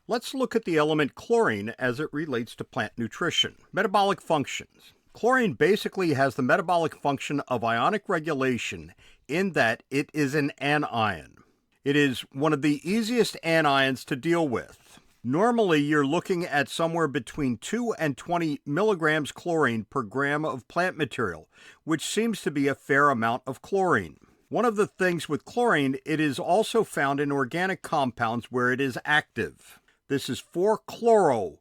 Let's look at the element chlorine as it relates to plant nutrition. Metabolic functions. Chlorine basically has the metabolic function of ionic regulation in that it is an anion. It is one of the easiest anions to deal with. Normally, you're looking at somewhere between 2 and 20 milligrams chlorine per gram of plant material, which seems to be a fair amount of chlorine. One of the things with chlorine, it is also found in organic compounds where it is active. This is 4-chloro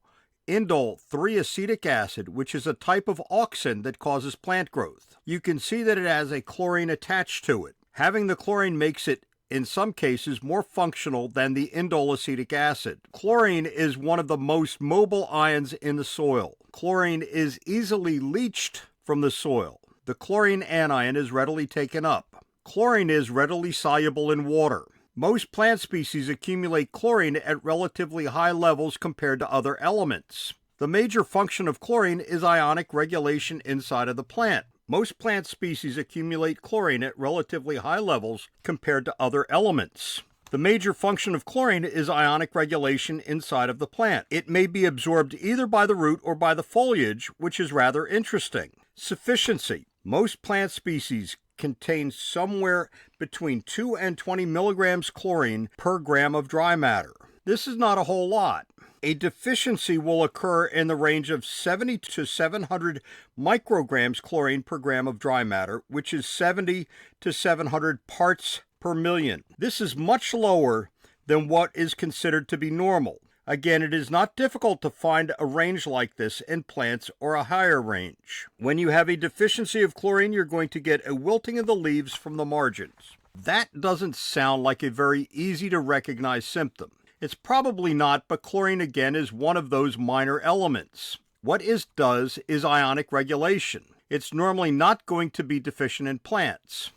indole 3-acetic acid, which is a type of auxin that causes plant growth. You can see that it has a chlorine attached to it. Having the chlorine makes it, in some cases, more functional than the indole acetic acid. Chlorine is one of the most mobile ions in the soil. Chlorine is easily leached from the soil. The chlorine anion is readily taken up. Chlorine is readily soluble in water. Most plant species accumulate chlorine at relatively high levels compared to other elements. The major function of chlorine is ionic regulation inside of the plant. Most plant species accumulate chlorine at relatively high levels compared to other elements. The major function of chlorine is ionic regulation inside of the plant. It may be absorbed either by the root or by the foliage, which is rather interesting. Sufficiency. Most plant species contain somewhere between 2 and 20 milligrams chlorine per gram of dry matter. This is not a whole lot. A deficiency will occur in the range of 70 to 700 micrograms chlorine per gram of dry matter, which is 70 to 700 parts per million. This is much lower than what is considered to be normal. Again, it is not difficult to find a range like this in plants or a higher range. When you have a deficiency of chlorine, you're going to get a wilting of the leaves from the margins. That doesn't sound like a very easy to recognize symptom. It's probably not, but chlorine again is one of those minor elements. What it does is ionic regulation. It's normally not going to be deficient in plants.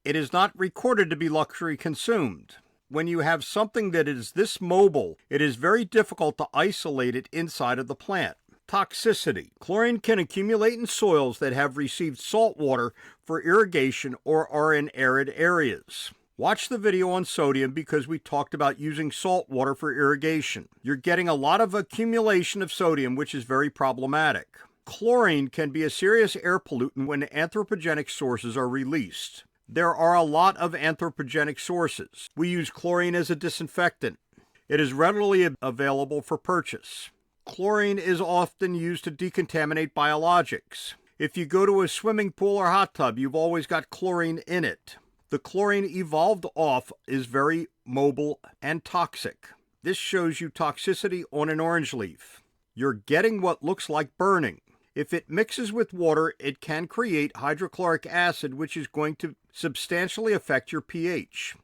It is not recorded to be luxury consumed. When you have something that is this mobile, it is very difficult to isolate it inside of the plant. Toxicity. Chlorine can accumulate in soils that have received salt water for irrigation or are in arid areas. Watch the video on sodium because we talked about using salt water for irrigation. You're getting a lot of accumulation of sodium, which is very problematic. Chlorine can be a serious air pollutant when anthropogenic sources are released. There are a lot of anthropogenic sources. We use chlorine as a disinfectant. It is readily available for purchase. Chlorine is often used to decontaminate biologics. If you go to a swimming pool or hot tub, you've always got chlorine in it. The chlorine evolved off is very mobile and toxic. This shows you toxicity on an orange leaf. You're getting what looks like burning. If it mixes with water, it can create hydrochloric acid, which is going to substantially affect your pH.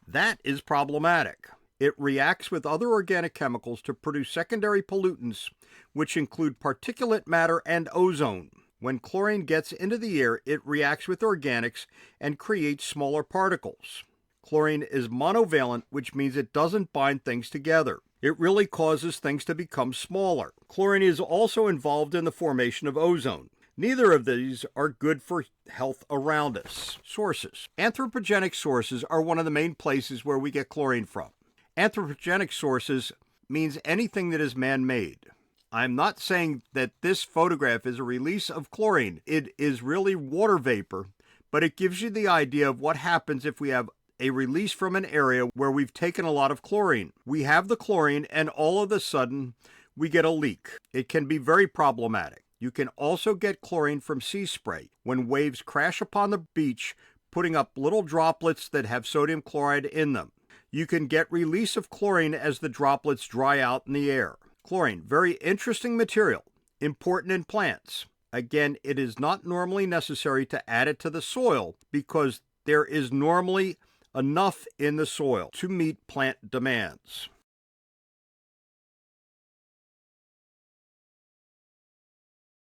That is problematic. It reacts with other organic chemicals to produce secondary pollutants, which include particulate matter and ozone. When chlorine gets into the air, it reacts with organics and creates smaller particles. Chlorine is monovalent, which means it doesn't bind things together. It really causes things to become smaller. Chlorine is also involved in the formation of ozone. Neither of these are good for health around us. Sources. Anthropogenic sources are one of the main places where we get chlorine from. Anthropogenic sources means anything that is man-made. I'm not saying that this photograph is a release of chlorine. It is really water vapor, but it gives you the idea of what happens if we have a release from an area where we've taken a lot of chlorine. We have the chlorine and all of a sudden we get a leak. It can be very problematic. You can also get chlorine from sea spray when waves crash upon the beach, putting up little droplets that have sodium chloride in them. You can get release of chlorine as the droplets dry out in the air. Chlorine, very interesting material, important in plants. Again, it is not normally necessary to add it to the soil because there is normally enough in the soil to meet plant demands.